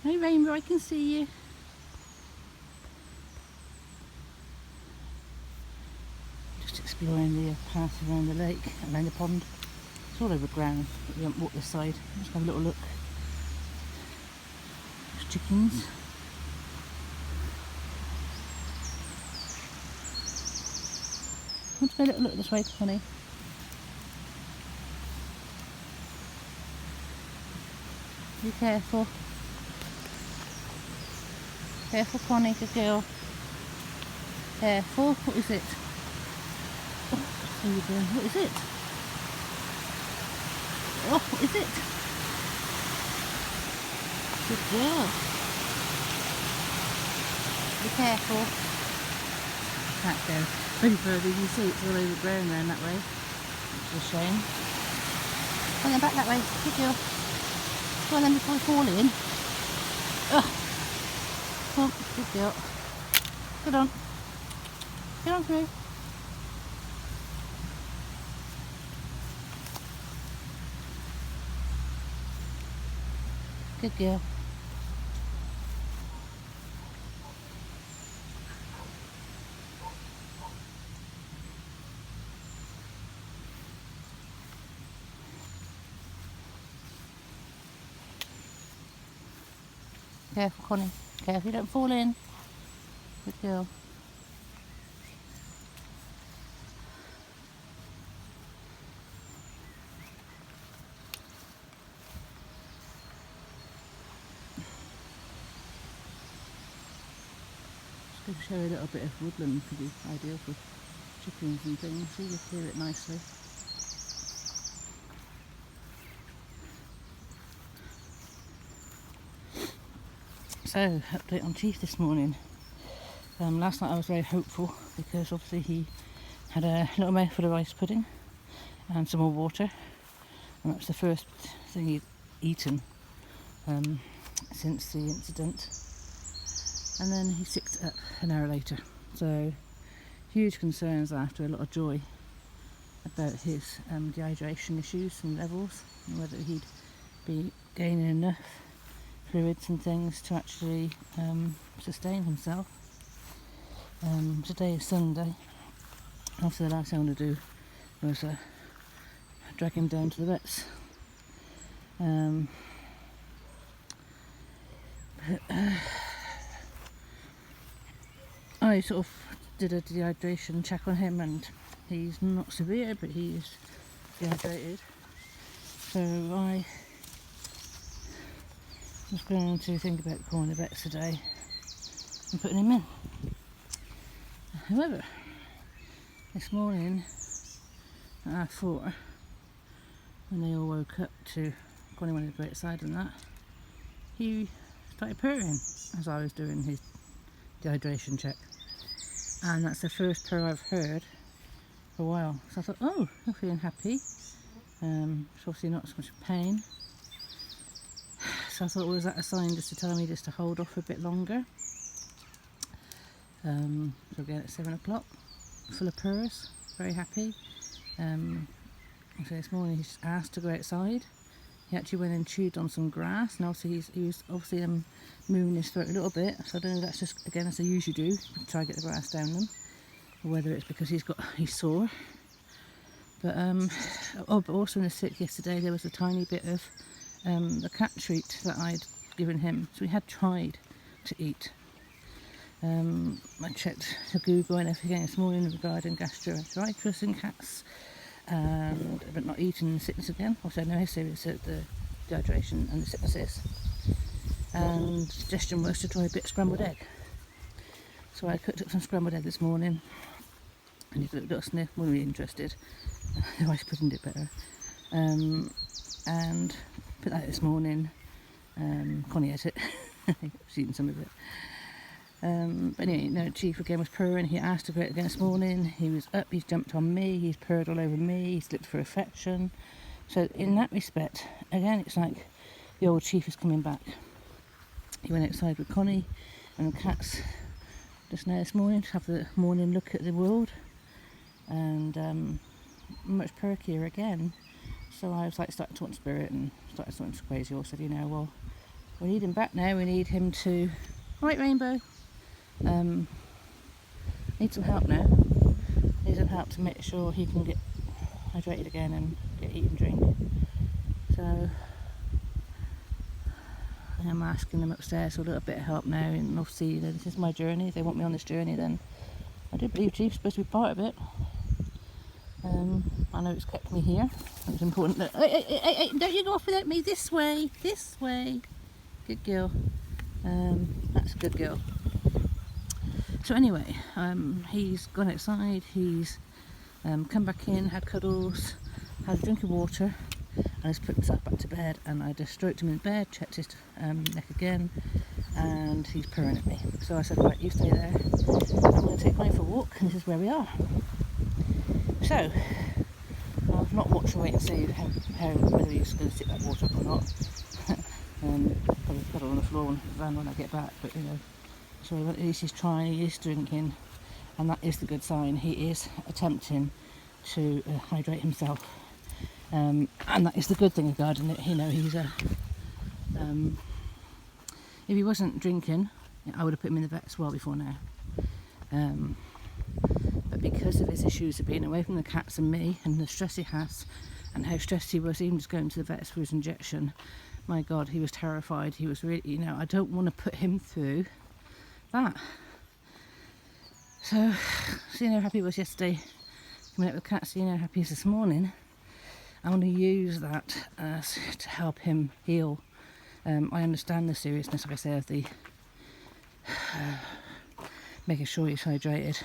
Hey Rainbow, I can see you. Just exploring the path around the lake, around the pond. It's all over ground, but we haven't walked this side. Just have a little look. There's chickens. Want to go a little look this way, Connie? Be careful. Careful, Connie, good girl. Careful. What is it? Oh, what is it? Oh, what is it? Good girl. Be careful. Can't go any further. You can see it's all over ground around that way. Which is a shame. Come on, back that way. Good girl. Come on then before we fall in. Ugh. Come on, good girl. Get on. Get on through. Good girl. Careful, Connie. Careful you don't fall in. Good girl. Just going to show you a little bit of woodland could be ideal for chickens and things. See, you hear it nicely. So, update on Chief this morning. Last night I was very hopeful because obviously he had a little mouthful of rice pudding and some more water, and that was the first thing he'd eaten since the incident. And then he sicked up an hour later. So huge concerns after, a lot of joy about his dehydration issues and levels, and whether he'd be gaining enough fluids and things to actually sustain himself. Today is Sunday. Obviously the last thing I want to do was drag him down to the vets. I sort of did a dehydration check on him, and he's not severe, but he is dehydrated. So I was going to think about calling the vets today and putting him in. However, this morning at 4, when they all woke up to Connie wanted to go outside and that, he started purring as I was doing his dehydration check. And that's the first purr I've heard for a while. So I thought, oh, you're feeling happy. It's obviously not so much pain. So I thought, was that a sign just to tell me just to hold off a bit longer? So again at 7 o'clock, full of purrs, very happy. So this morning he just asked to go outside. He actually went and chewed on some grass, and obviously he was obviously moving his throat a little bit. So I don't know if that's just, again, as I usually do, try to get the grass down them, or whether it's because he's sore. But but also in the sick yesterday there was a tiny bit of the cat treat that I'd given him. So he had tried to eat. I checked the Google and everything this morning regarding gastroenteritis in cats, but not eating the sickness again. Also, I know how serious the dehydration and the sickness is. And the suggestion was to try a bit of scrambled egg. So I cooked up some scrambled egg this morning, and he took a little sniff, wasn't really interested. The rice pudding did better. And put that this morning. Connie ate it. She's eaten some of it. But anyway, no, Chief again was purring. He asked to go out again this morning. He was up, he's jumped on me, he's purred all over me, he's looked for affection. So in that respect, again, it's like the old Chief is coming back. He went outside with Connie and the cats just now this morning to have the morning look at the world, and much perkier again. So I was like started talking spirit and started talking to Crazy Horse. Said, well, we need him back now. We need him to... Right, Rainbow. Need some help now. Need some help to make sure he can get hydrated again and get eat and drink. So I'm asking them upstairs for a little bit of help now, and obviously, you know, this is my journey. If they want me on this journey, then I do believe Chief's supposed to be part of it. I know it's kept me here. It's important that... Hey, don't you go off without me. This way. Good girl. That's a good girl. So anyway, he's gone outside. He's come back in, had cuddles, had a drink of water, and has put himself back to bed. And I just stroked him in bed, checked his neck again, and he's purring at me. So I said, right, you stay there. I'm going to take Connie for a walk, and this is where we are. So I've not watched and wait and see whether he's going to stick that water up or not. Probably cuddle on the floor and van when I get back, but you know. So at least he's trying, he is drinking, and that is the good sign. He is attempting to hydrate himself, and that is the good thing regarding it. You know, he's if he wasn't drinking, I would have put him in the vet as well before now. But because of his issues of being away from the cats and me, and the stress he has, and how stressed he was even just going to the vets for his injection, my God, he was terrified. He was really, you know, I don't want to put him through that. So, seeing how happy he was yesterday coming out with the cats, seeing how happy he is this morning, I want to use that to help him heal. I understand the seriousness, like I say, of the making sure he's hydrated,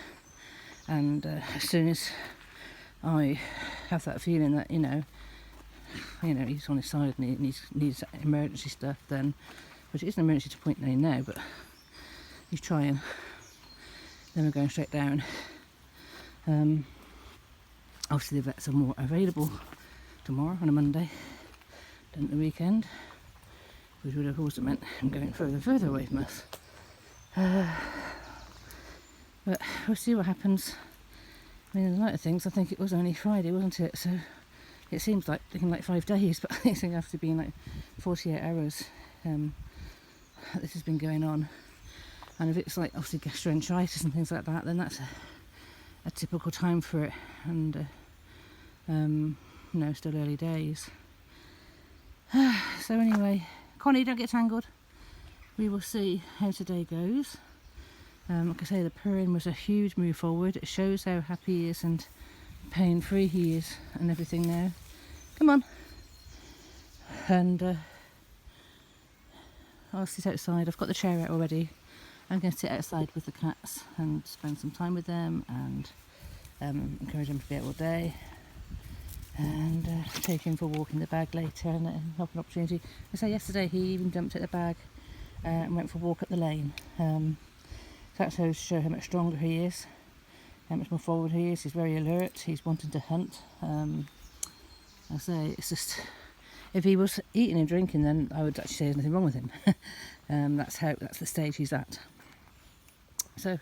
and as soon as I have that feeling that you know he's on his side and he needs emergency stuff, then, which is an emergency to point now, but he's trying, then we're going straight down. Obviously the vets are more available tomorrow on a Monday than at the weekend, which would have also meant him going further away from us. But we'll see what happens. I mean, there's a lot of things. I think it was only Friday, wasn't it? So it seems like looking like 5 days, but I think it's after being like 48 hours this has been going on. And if it's like obviously gastroenteritis and things like that, then that's a typical time for it. And you know, still early days. So anyway, Connie, don't get tangled. We will see how today goes. Like I say, the purring was a huge move forward. It shows how happy he is and pain-free he is and everything now. Come on. And I'll sit outside. I've got the chair out already. I'm going to sit outside with the cats and spend some time with them and encourage them to be out all day. And take him for a walk in the bag later and have an opportunity. I say yesterday he even jumped at the bag and went for a walk up the lane. That's how to show how much stronger he is, how much more forward he is. He's very alert, he's wanting to hunt. I say, it's just, if he was eating and drinking, then I would actually say there's nothing wrong with him. That's the stage he's at. So,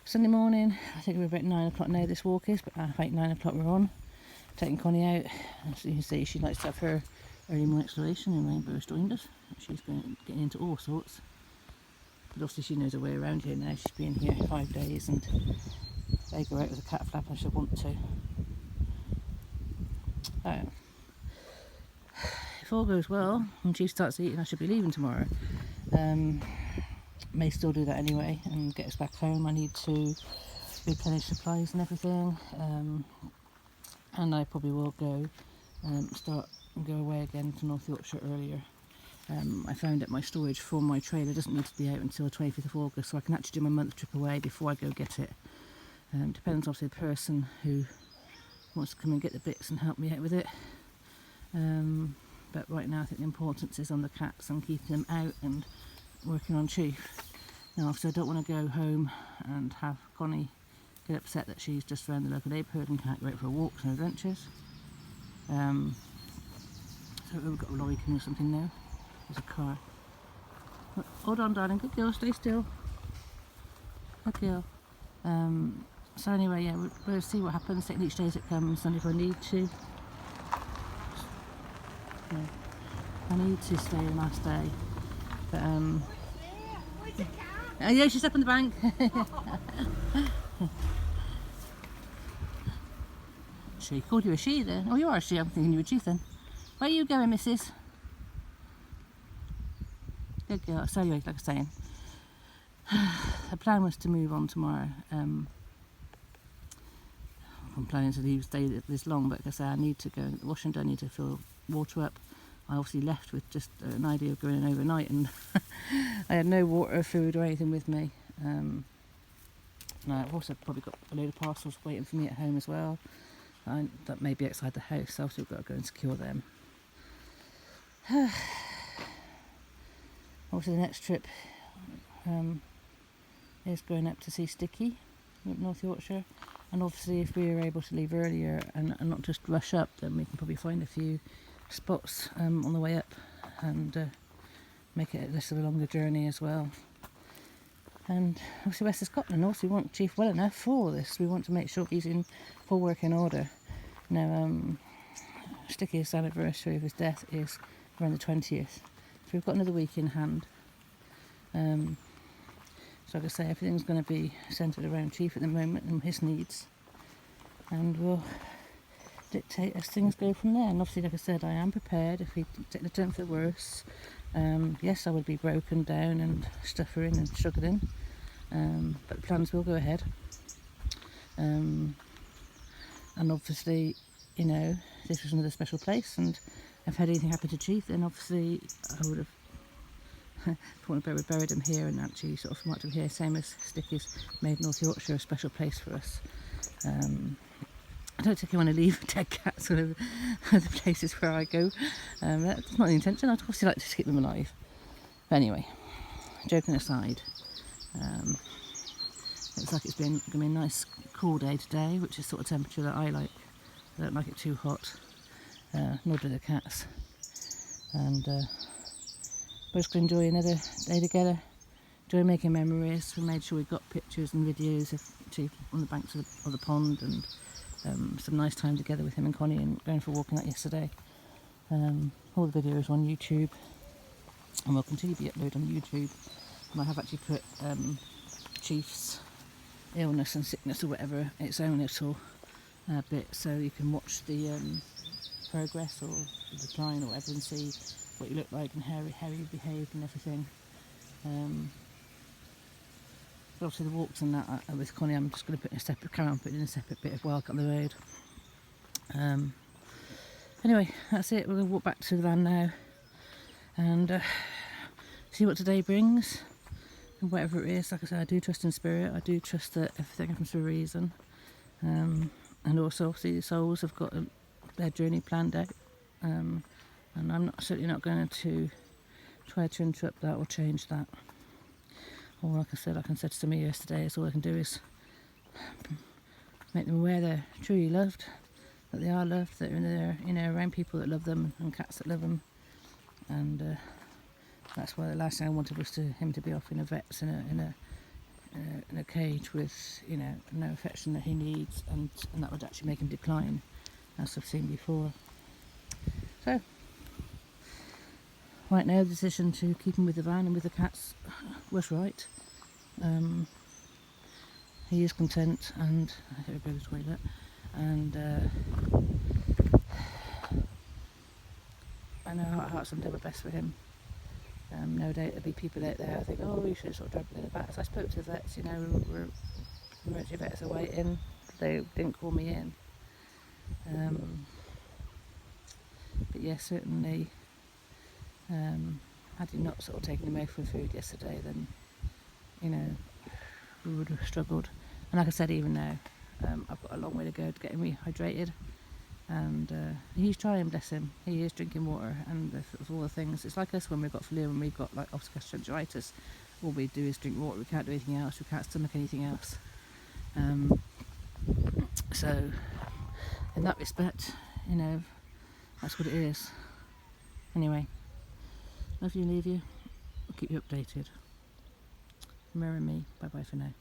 Sunday morning, I think we're about 9 o'clock now this walk is, but about 9 o'clock we're on, taking Connie out. As you can see, she likes to have her early morning exploration, and Rainbow's joined us. She's getting into all sorts. But obviously she knows her way around here now. She's been here 5 days and they go out with a cat flap if she want to. If all goes well and she starts eating, I should be leaving tomorrow. May still do that anyway and get us back home. I need to replenish supplies and everything. And I probably will go go away again to North Yorkshire earlier. I found that my storage for my trailer doesn't need to be out until the 25th of August, so I can actually do my month trip away before I go get it. Depends obviously the person who wants to come and get the bits and help me out with it. But right now I think the importance is on the cats and keeping them out and working on Chief. Now obviously I don't want to go home and have Connie get upset that she's just around the local neighbourhood and can't go out for walks and adventures. So we've got a lorry coming or something now. There's a car. Hold on, darling. Good girl. Stay still. Good girl. So anyway, yeah, we'll see what happens. Take each day as it comes, and if I need to. Yeah. I need to stay the last day. But oh yeah, she's up on the bank. She called you a she then. Oh, you are a she. I'm thinking you were a chief then. Where are you going, missus? Good girl. So anyway, like I was saying, the plan was to move on tomorrow. I'm planning to stay this long, but like I say, I need to go wash and I need to fill water up. I obviously left with just an idea of going in overnight, and I had no water, food or anything with me. And I've also probably got a load of parcels waiting for me at home as well. That may be outside the house, so I've still got to go and secure them. Also, the next trip is going up to see Sticky up North Yorkshire, and obviously if we are able to leave earlier and not just rush up, then we can probably find a few spots on the way up and make it less of a longer journey as well. And obviously West of Scotland, also we want Chief well enough for this. We want to make sure he's in full working order. Now, Sticky's anniversary of his death is around the 20th, so we've got another week in hand. So like I say, everything's going to be centred around Chief at the moment and his needs, and we'll dictate as things go from there. And obviously, like I said, I am prepared if we take the turn for the worse. Yes, I would be broken down and stuttering and struggling, but the plans will go ahead. And obviously, you know, this was another special place, and if had anything happened to Chief, then obviously I would have buried him here and actually sort of marked him here, same as Sticky's made North Yorkshire a special place for us. I don't think I want to leave dead cats all over the places where I go. That's not the intention. I'd obviously like to keep them alive. But anyway, joking aside, looks like it's going to be a nice cool day today, which is sort of temperature that I like. I don't like it too hot, nor do the cats. And we're just going to enjoy another day together, enjoy making memories. We made sure we got pictures and videos of Chief on the banks of the pond, and some nice time together with him and Connie, and going for a walk and that yesterday. All the videos on YouTube, and will continue to be uploaded on YouTube. And I have actually put Chief's illness and sickness or whatever its own little bit, so you can watch the progress or the decline or whatever and see what you look like and how you behaved and everything. But obviously the walks and that with Connie, I'm just going to carry on putting in a separate bit of work on the road. Anyway, that's it. We're going to walk back to the van now and see what today brings. And whatever it is, like I said, I do trust in spirit. I do trust that everything happens for a reason. And also, obviously, the souls have got their journey planned out. And I'm certainly not going to try to interrupt that or change that. Or like I said to somebody yesterday, is all I can do is make them aware they're truly loved, that they are loved, that they're around people that love them and cats that love them. And that's why the last thing I wanted was him to be off in a vet's in a cage with no affection that he needs, and that would actually make him decline, as I've seen before. So right now the decision to keep him with the van and with the cats was right. He is content, and I gotta go to the toilet, and I know how hearts and do my best for him. No doubt there'll be people out there I think, oh, you should sort of drop him in the vet. So I spoke to the vets, we're emergency vets are waiting. They didn't call me in. But yes, certainly, had he not sort of taken him out for food yesterday, then, we would have struggled. And like I said, even now, I've got a long way to go to get him rehydrated. And he's trying, bless him. He is drinking water, and of all the things, it's like us when we've got flu and we've got like ulcerative gastritis. All we do is drink water. We can't do anything else. We can't stomach anything else. So, in that respect, that's what it is. Anyway, love you and leave you. I'll keep you updated. Remember me. Bye bye for now.